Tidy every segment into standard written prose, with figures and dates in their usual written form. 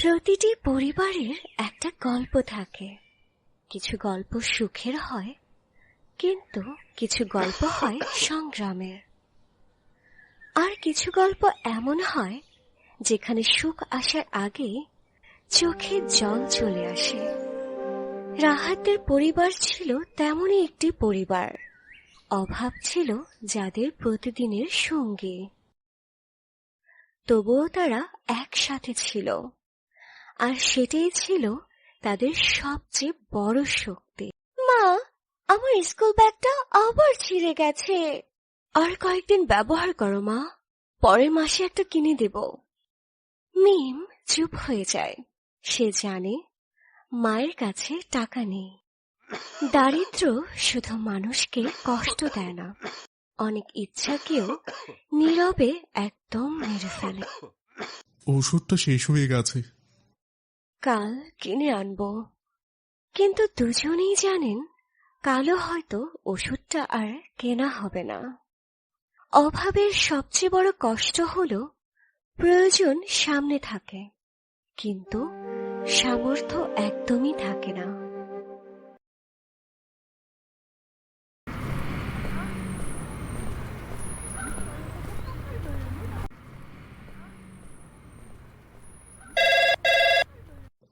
প্রতিটি পরিবারের একটা গল্প থাকে। কিছু গল্প সুখের হয়, কিন্তু কিছু গল্প হয় সংগ্রামের। আর কিছু গল্প এমন হয় যেখানে সুখ আসার আগে চোখে জল চলে আসে। রাহাতের পরিবার ছিল তেমনই একটি পরিবার। অভাব ছিল যাদের প্রতিদিনের সঙ্গী, তবুও তারা একসাথে ছিল। আর সেটাই ছিল তাদের সবচেয়ে বড় শক্তি। মা, আমার স্কুল ব্যাগটা আবার ছিঁড়ে গেছে। আর কয়েকদিন ব্যবহার করো মা, পরের মাসে একটা কিনে দেব। মিম চুপ হয়ে যায়। সে জানে মায়ের কাছে টাকা নেই। দারিদ্র্য শুধু মানুষকে কষ্ট দেয় না, অনেক ইচ্ছাকেও নীরবে একদম মেরে ফেলে। ওষুধটা শেষ হয়ে গেছে। কাল কিনে আনবো। কিন্তু দুজনেই জানেন কালও হয়তো ওষুধটা আর কেনা হবে না। অভাবের সবচেয়ে বড় কষ্ট হলো প্রয়োজন সামনে থাকে, কিন্তু সামর্থ্য একদমই থাকে না।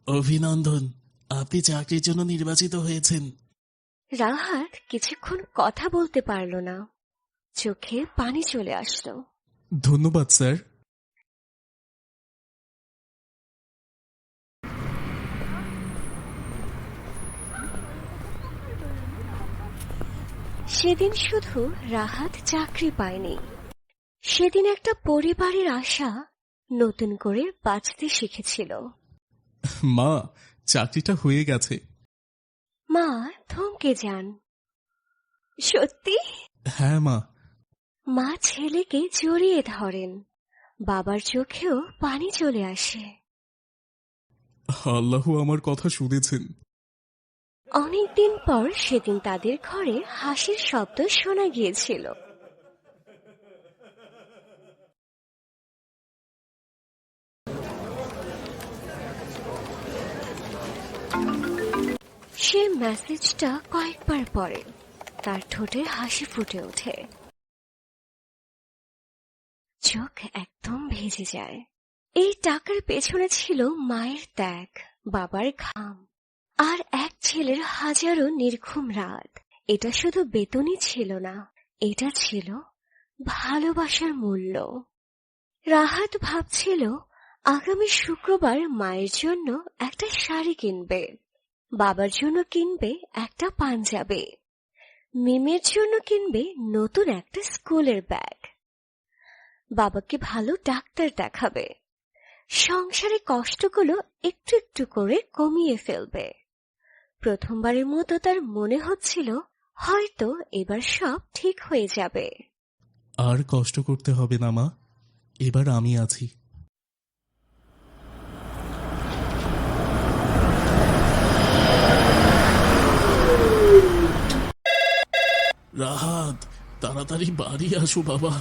অভিনন্দন, আপনি চাকরির জন্য নির্বাচিত হয়েছেন। রাহাত কিছুক্ষণ কথা বলতে পারল না, চোখে পানি চলে আসলো। ধন্যবাদ স্যার। সেদিন শুধু রাহাত চাকরি পায়নি, সেদিন একটা পরিবারের আশা নতুন করে বাঁচতে শিখেছিল। মা, চাকরিটা হয়ে গেছে। মা থমকে যান। সত্যি? হ্যাঁ মা। মা ছেলেকে জড়িয়ে ধরেন। বাবার চোখেও পানি চলে আসে। আল্লাহ আমার কথা শুনেছেন। অনেকদিন পর সেদিন তাদের ঘরে হাসির শব্দ শোনা গিয়েছিল। সে মেসেজটা কয়েকবার পড়ে, তার ঠোঁটে হাসি ফুটে ওঠে, চোখ একদম ভেজে যায়। এই টাকার পেছনে ছিল মায়ের ত্যাগ, বাবার ঘাম, আর এক ছেলের হাজারো নির্ঘুম রাত। এটা শুধু বেতনই ছিল না, এটা ছিল ভালোবাসার মূল্য। রাহাত ভাবছিল আগামী শুক্রবার মায়ের জন্য একটা শাড়ি কিনবে, বাবার জন্য কিনবে একটা পাঞ্জাবি, মিমের জন্য কিনবে নতুন একটা স্কুলের ব্যাগ, বাবাকে ভালো ডাক্তার দেখাবে, সংসারে কষ্টগুলো একটু একটু করে কমিয়ে ফেলবে। প্রথমবারের মতো তার মনে হচ্ছিল হয়তো এবার সব ঠিক হয়ে যাবে। আর কষ্ট করতে হবে না মা, এবার আমি আছি। রাহাত, তাড়াতাড়ি বাড়ি আসো বাবা,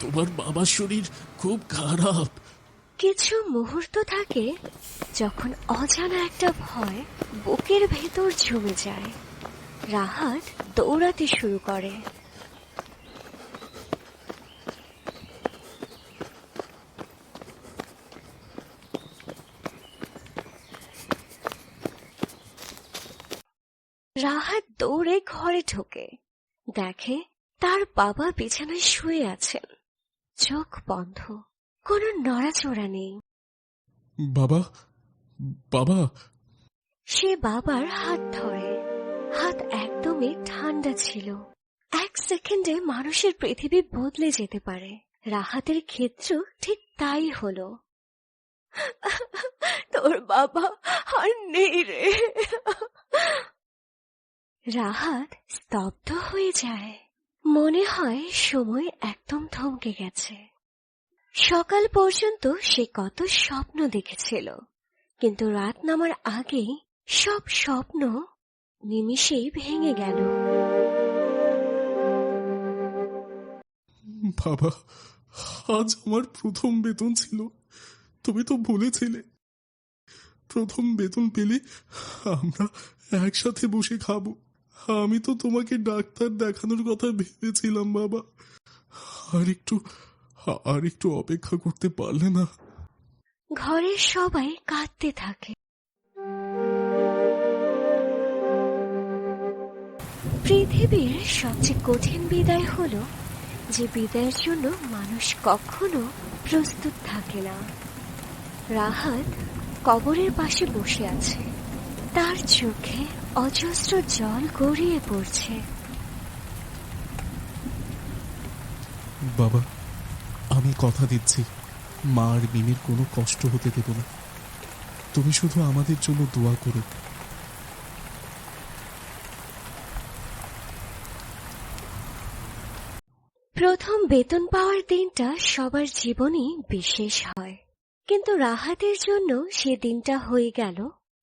তোমার বাবার শরীর খুব খারাপ। কিছু মুহূর্ত থাকে যখন অজানা একটা ভয় বুকের ভেতর জমে যায়। রাহাত দৌড়াতে শুরু করে। রাহাত দৌড়ে ঘরে ঢোকে, দেখে তার বাবা বিছানায় শুয়ে আছেন, চোখ বন্ধ, কোনো নড়াচড়া নেই। বাবা, বাবা। সে বাবার হাত ধরে, হাত একদমই ঠান্ডা ছিল। এক সেকেন্ডে মানুষের পৃথিবী বদলে যেতে পারে। রাহাতের ক্ষেত্র ঠিক তাই হলো। তোর বাবা আর নেই রে। রাহাত স্তব্ধ হয়ে যায়। মনে হয় সময় একদম থমকে গেছে। সকাল পর্যন্ত সে কত স্বপ্ন দেখেছিল, কিন্তু রাত নামার আগেই সব স্বপ্ন নিমিষেই ভেঙে গেল। বাবা, আজ আমার প্রথম বেতন ছিল, তুমি তো বলেছিলে প্রথম বেতন পেলে আমরা একসাথে বসে খাবো। আমি তো তোমাকে ডাক্তার দেখানোর কথা ভেবেছিলাম বাবা। আর একটু আর একটু অপেক্ষা করতে পারলে না? ঘরের সবাই কাঁদতে থাকে। পৃথিবীর সবচেয়ে কঠিন বিদায় হলো যে বিদায়ের জন্য মানুষ কখনো প্রস্তুত থাকে না। রাহাত কবরের পাশে বসে আছে, তার চোখে অজস্র জল গড়িয়ে পড়ছে। বাবা, আমি কথা দিচ্ছি মা আর মিমির কোনো কষ্ট হতে দেব না। তুমি শুধু আমাদের জন্য দোয়া করো। প্রথম বেতন পাওয়ার দিনটা সবার জীবনেই বিশেষ হয়, কিন্তু রাহাতের জন্য সে দিনটা হয়ে গেল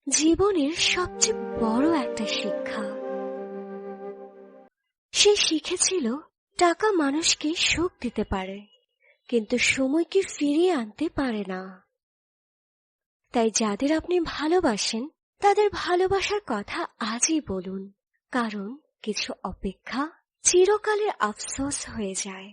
জীবনের সবচেয়ে বড় একটা শিক্ষা। সে শিখেছিল টাকা মানুষকে সুখ দিতে পারে, কিন্তু সময়কে ফিরিয়ে আনতে পারে না। তাই যাদের আপনি ভালোবাসেন তাদের ভালোবাসার কথা আজই বলুন, কারণ কিছু অপেক্ষা চিরকালের আফসোস হয়ে যায়।